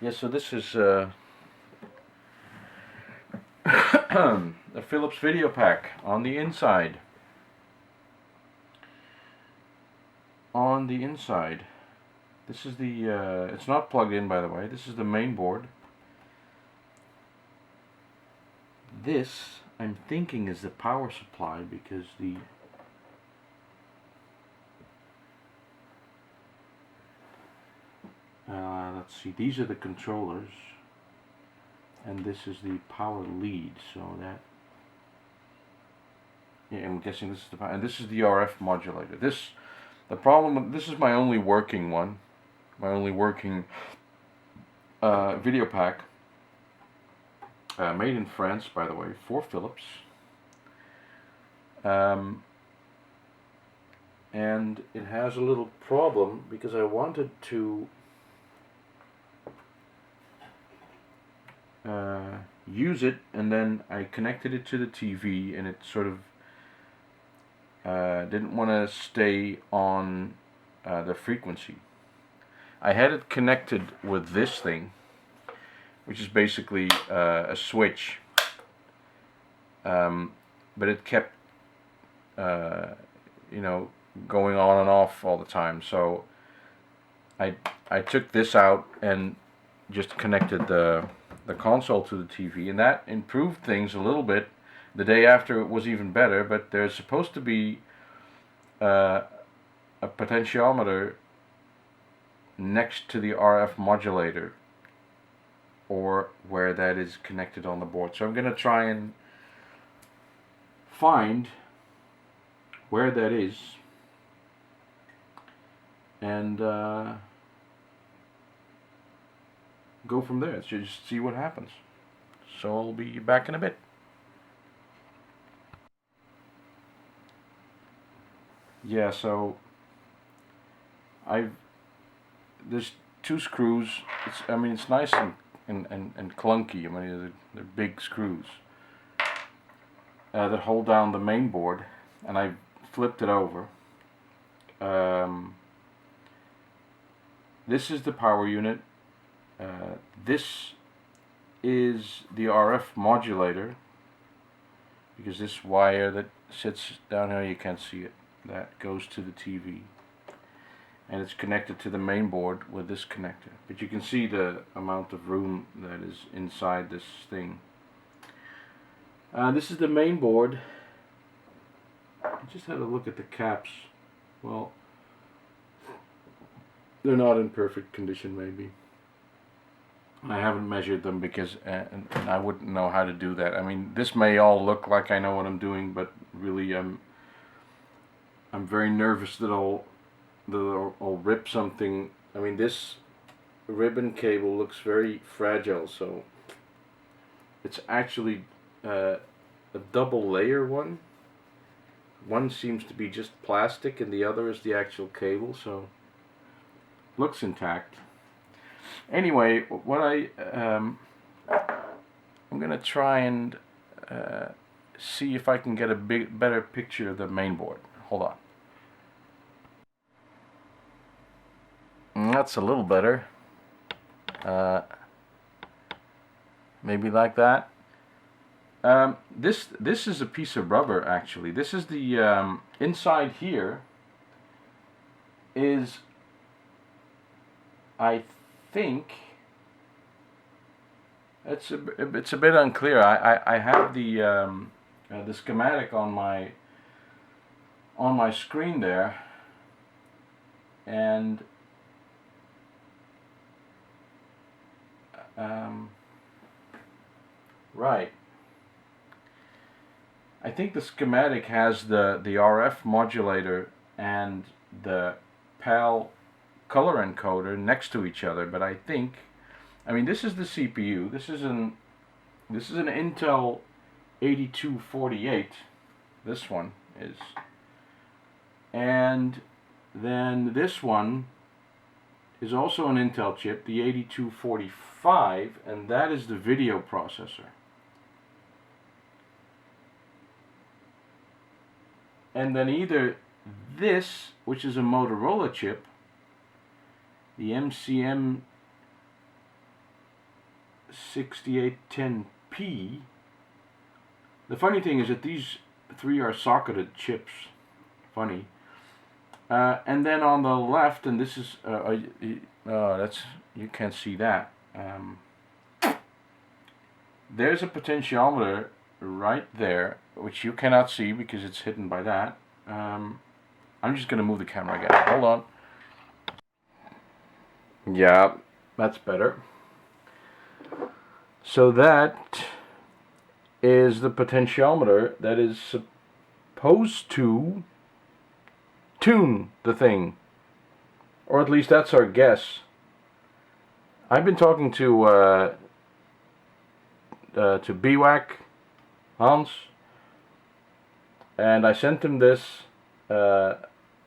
Yeah, so this is a Philips videopac on the inside. On the inside, this is the, it's not plugged in, by the way. This is the main board. This, I'm thinking, is the power supply, because the let's see, these are the controllers, and this is the power lead. So that, yeah, I'm guessing this is the power, and this is the RF modulator. The problem, this is my only working one, my only working videopac. Made in France, by the way, for Philips. And it has a little problem because I wanted to use it, and then I connected it to the TV, and it sort of didn't want to stay on the frequency. I had it connected with this thing, which is basically a switch, but it kept you know, going on and off all the time. So I took this out and just connected the console to the TV, and that improved things a little bit. The day after it was even better, but there's supposed to be a potentiometer next to the RF modulator, or where that is connected on the board. So I'm going to try and find where that is, and go from there. Just see what happens. So I'll be back in a bit. Yeah, so there's two screws. I mean, it's nice and clunky. I mean, they're big screws that hold down the main board, and I flipped it over. This is the power unit. This is the RF modulator, because this wire that sits down here, you can't see it, that goes to the TV, and it's connected to the main board with this connector. But you can see the amount of room that is inside this thing. This is the main board. I just had a look at the caps. Well, they're not in perfect condition, maybe. I haven't measured them because and I wouldn't know how to do that. I mean, this may all look like I know what I'm doing, but really I'm very nervous that I'll rip something. I mean, this ribbon cable looks very fragile, so it's actually a double layer one. One seems to be just plastic, and the other is the actual cable, so looks intact. Anyway, what I'm gonna try and see if I can get a better picture of the main board. Hold on. That's a little better. Maybe like that. This is a piece of rubber, actually. This is the inside here is, I think, it's a bit unclear. I have the schematic on my screen there, and right. I think the schematic has the RF modulator and the PAL color encoder next to each other, but I think, I mean, this is the CPU. This is an Intel 8248. This one is, and then this one is also an Intel chip, the 8245, and that is the video processor. And then either this, which is a Motorola chip, the MCM 6810P. The funny thing is that these three are socketed chips. Funny. And then on the left, and this is that's, you can't see that. There's a potentiometer right there, which you cannot see because it's hidden by that. I'm just gonna move the camera again. Hold on. Yeah, that's better. So that is the potentiometer that is supposed to tune the thing, or at least that's our guess. I've been talking to BWAC Hans, and I sent him this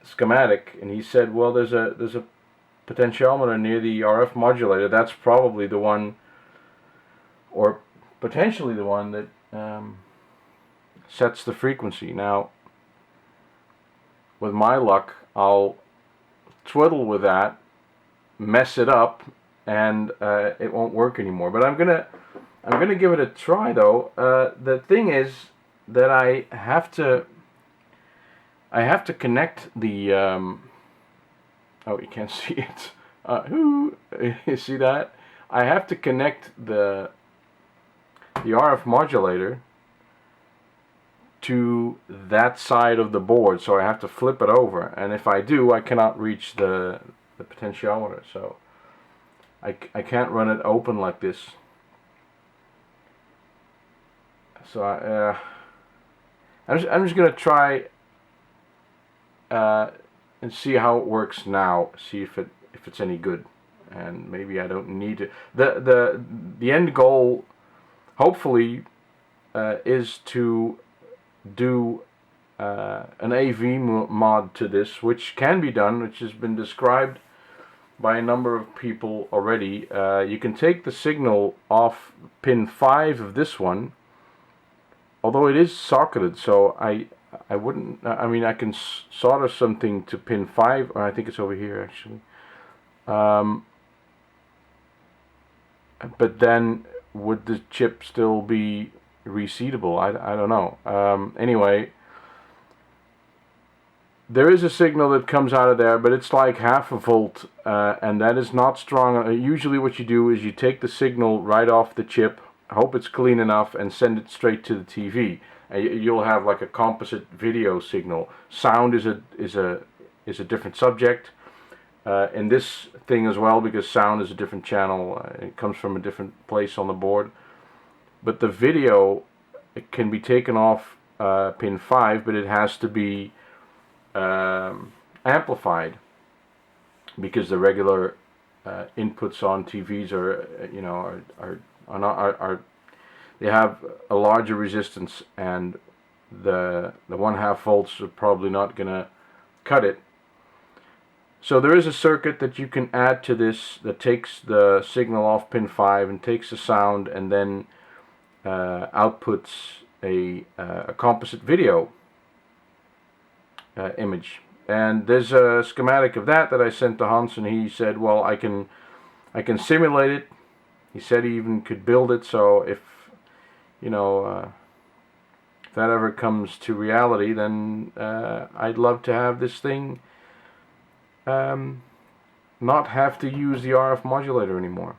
schematic, and he said, well, there's a potentiometer near the RF modulator. That's probably the one, or potentially the one that sets the frequency. Now, with my luck, I'll twiddle with that, mess it up, and it won't work anymore. But I'm gonna give it a try, though. The thing is that I have to connect the oh, you can't see it. You see that? I have to connect the RF modulator to that side of the board, so I have to flip it over, and if I do, I cannot reach the potentiometer, so I can't run it open like this. So I'm just gonna try and see how it works now. See if it's any good, and maybe I don't need to. The end goal, hopefully, is to do an AV mod to this, which can be done, which has been described by a number of people already. You can take the signal off pin 5 of this one, although it is socketed, so I wouldn't, I mean, I can solder something to pin 5, or I think it's over here actually, but then would the chip still be reseatable? I don't know. Anyway, there is a signal that comes out of there, but it's like 0.5 volt, and that is not strong. Usually what you do is you take the signal right off the chip, hope it's clean enough, and send it straight to the TV. You'll have like a composite video signal. Sound is a different subject in this thing as well, because sound is a different channel. It comes from a different place on the board. But the video, it can be taken off pin 5, but it has to be amplified, because the regular inputs on TVs are, you know, are they have a larger resistance, and the 1/2 volts are probably not gonna cut it. So there is a circuit that you can add to this that takes the signal off pin 5 and takes the sound, and then outputs a composite video image. And there's a schematic of that I sent to Hans, and he said, well, I can simulate it. He said he even could build it, so if, you know, if that ever comes to reality, then I'd love to have this thing not have to use the RF modulator anymore.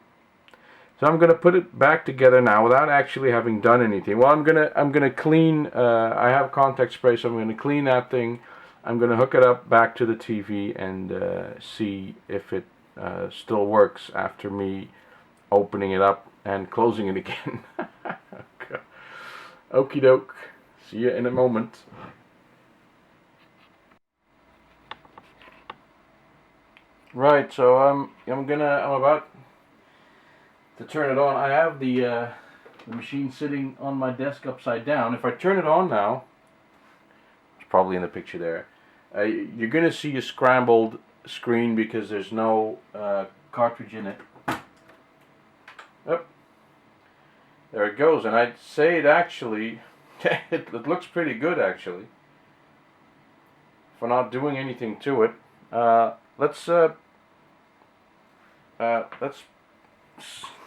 So I'm going to put it back together now without actually having done anything. Well, I'm gonna clean. I have contact spray, so I'm going to clean that thing. I'm going to hook it up back to the TV and see if it still works after me opening it up and closing it again. Okie doke. See you in a moment. Right, so I'm about to turn it on. I have the machine sitting on my desk upside down. If I turn it on now, it's probably in the picture there, you're going to see a scrambled screen because there's no cartridge in it. Oh, there it goes, and I'd say it actually, it looks pretty good actually, for not doing anything to it. Let's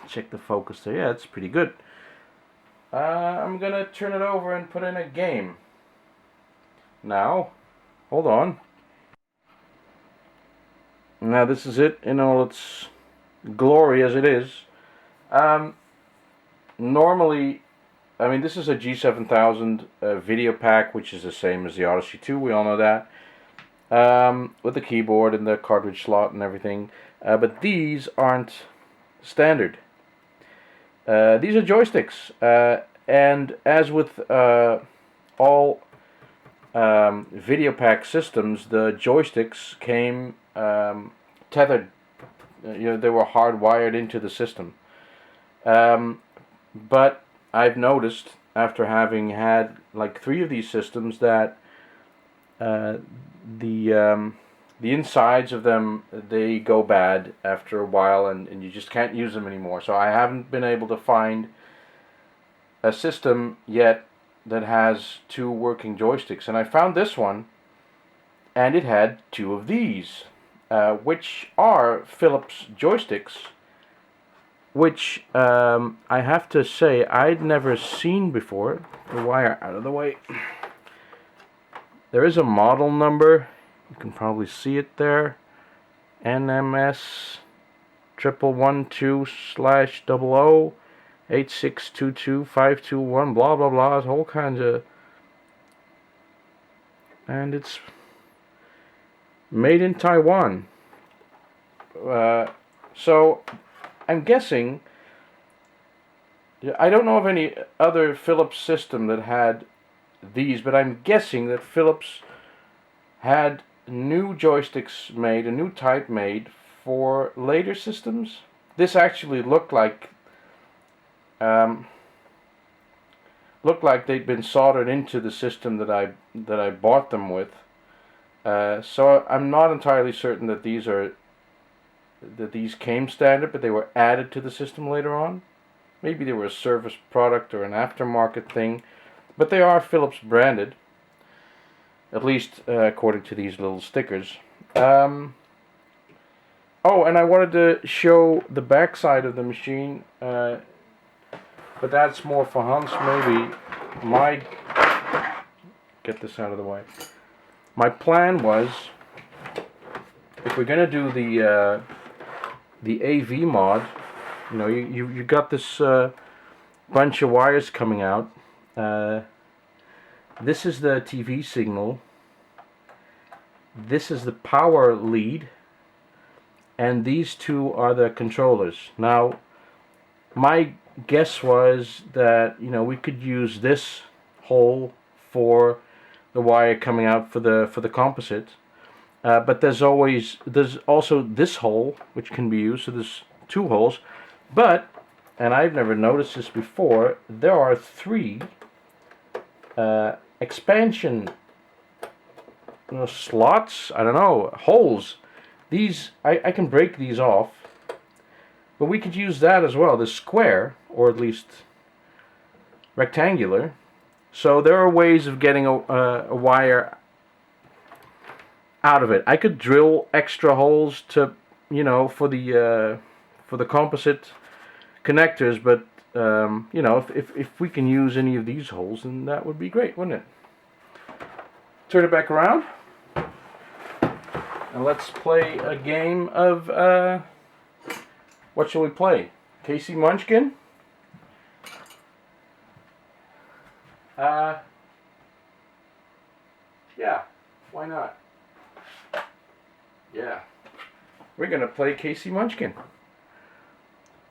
check the focus there. Yeah, it's pretty good. I'm gonna turn it over and put in a game. Now, hold on. Now this is it in all its glory as it is. Normally, I mean, this is a G7000 videopac, which is the same as the Odyssey 2. We all know that. With the keyboard and the cartridge slot and everything. But these aren't standard. These are joysticks. And as with all videopac systems, the joysticks came tethered. They were hardwired into the system. But I've noticed, after having had like 3 of these systems, that the insides of them, they go bad after a while, and you just can't use them anymore. So I haven't been able to find a system yet that has 2 working joysticks. And I found this one, and it had 2 of these, which are Philips joysticks, which I have to say I'd never seen before. The wire out of the way. There is a model number. You can probably see it there. NMS 1112/00 8622521, blah blah blah, whole kinds of, and it's made in Taiwan. So I'm guessing, I don't know of any other Philips system that had these, but I'm guessing that Philips had new joysticks made, a new type made for later systems. This actually looked like they'd been soldered into the system that I bought them with. So I'm not entirely certain that these came standard, but they were added to the system later on. Maybe they were a service product or an aftermarket thing, but they are Philips branded, at least according to these little stickers. Oh, and I wanted to show the back side of the machine, but that's more for Hans. Maybe get this out of the way. My plan was, if we're gonna do the AV mod, you got this bunch of wires coming out. This is the TV signal. This is the power lead, and these 2 are the controllers. Now, my guess was that we could use this hole for the wire coming out for the composite, but there's also this hole which can be used. So there's 2 holes, but, and I've never noticed this before, there are 3 expansion slots, I don't know, holes. These, I can break these off, but we could use that as well, the square, or at least rectangular. So there are ways of getting a wire out of it. I could drill extra holes to, for the composite connectors, but if we can use any of these holes, then that would be great, wouldn't it? Turn it back around, and let's play a game of, what shall we play? KC Munchkin? Yeah, why not? Yeah, we're gonna play KC Munchkin,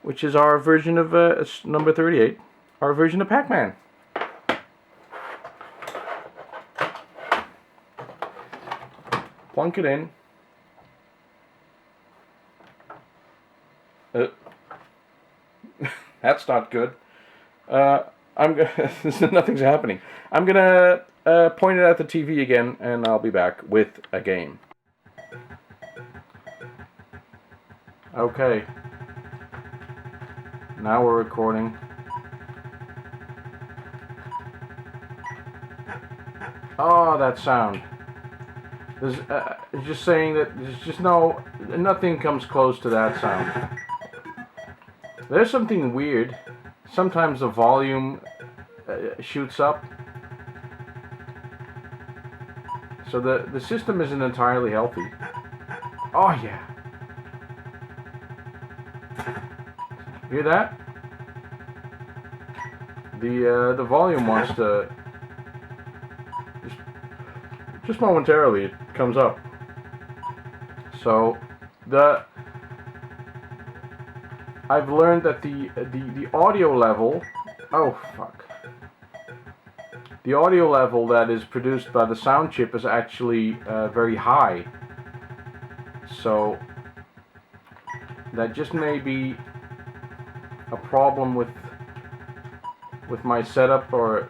which is our version of number 38, our version of Pac-Man. Plunk it in. That's not good. Nothing's happening. I'm gonna point it at the TV again, and I'll be back with a game. Okay. Now we're recording. Oh, that sound. There's just saying that there's just nothing comes close to that sound. There's something weird. Sometimes the volume shoots up. So the system isn't entirely healthy. Oh yeah. Hear that? The volume wants to just momentarily it comes up. So I've learned that the audio level, oh fuck. The audio level that is produced by the sound chip is actually very high. So that just may be a problem with my setup, or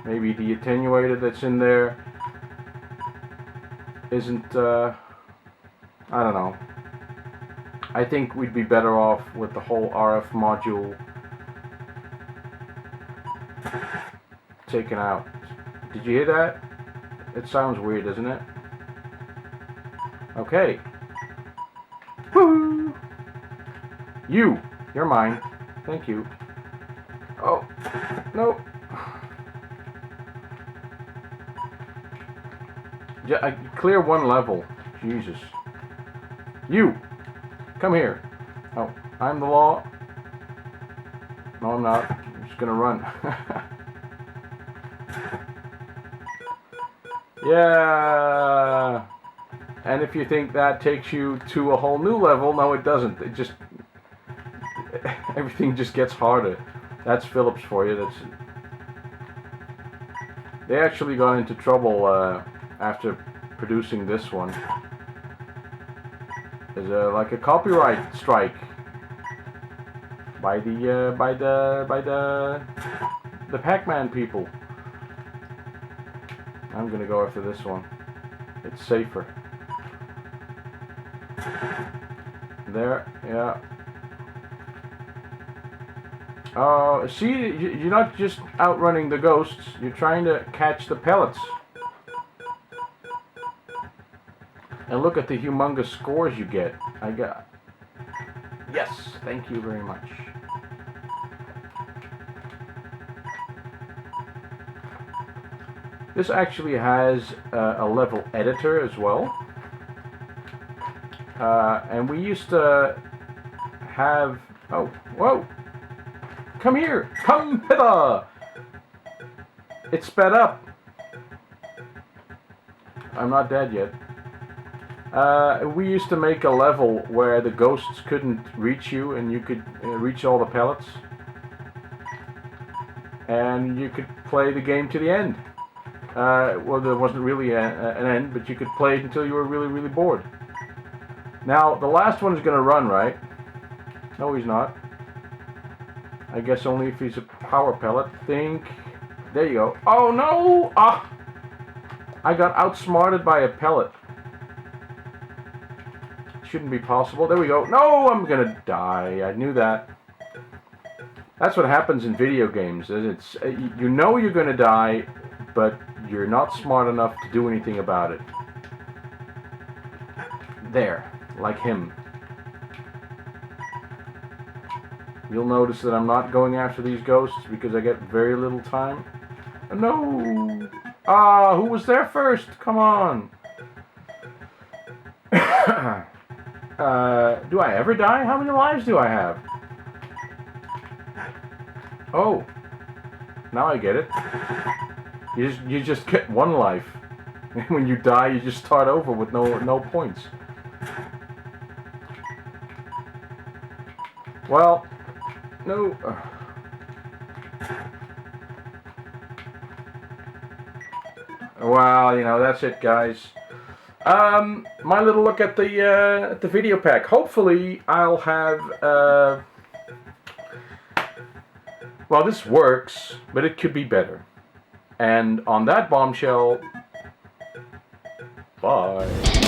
maybe the attenuator that's in there isn't, I don't know. I think we'd be better off with the whole RF module taken out. Did you hear that? It sounds weird, doesn't it? Okay. Woo! You're mine. Thank you. Oh, no. I clear one level. Jesus. You! Come here. Oh, I'm the law. No, I'm not. I'm just gonna run. Yeah! And if you think that takes you to a whole new level, no it doesn't. It just... everything just gets harder. That's Philips for you. They actually got into trouble after producing this one. There's like a copyright strike by the Pac-Man people. I'm gonna go after this one. It's safer. There, yeah. See, you're not just outrunning the ghosts, you're trying to catch the pellets. And look at the humongous scores you get. I got... Yes, thank you very much. This actually has a level editor as well. And we used to have... Oh, whoa! Come here! Come hither! It's sped up. I'm not dead yet. We used to make a level where the ghosts couldn't reach you and you could reach all the pellets. And you could play the game to the end. Well, there wasn't really an end, but you could play it until you were really, really bored. Now, the last one is going to run, right? No, he's not. I guess only if he's a power pellet. Think. There you go. Oh, no! Ah! I got outsmarted by a pellet. Shouldn't be possible. There we go. No, I'm going to die. I knew that. That's what happens in video games. It's you know you're going to die, but you're not smart enough to do anything about it. There. Like him. You'll notice that I'm not going after these ghosts because I get very little time. No! Ah, who was there first? Come on! Do I ever die? How many lives do I have? Oh. Now I get it. You just get one life. And when you die, you just start over with no points. Well, no. Well, you know, that's it, guys. My little look at the video pack. Hopefully, I'll have. Well, this works, but it could be better. And on that bombshell, bye.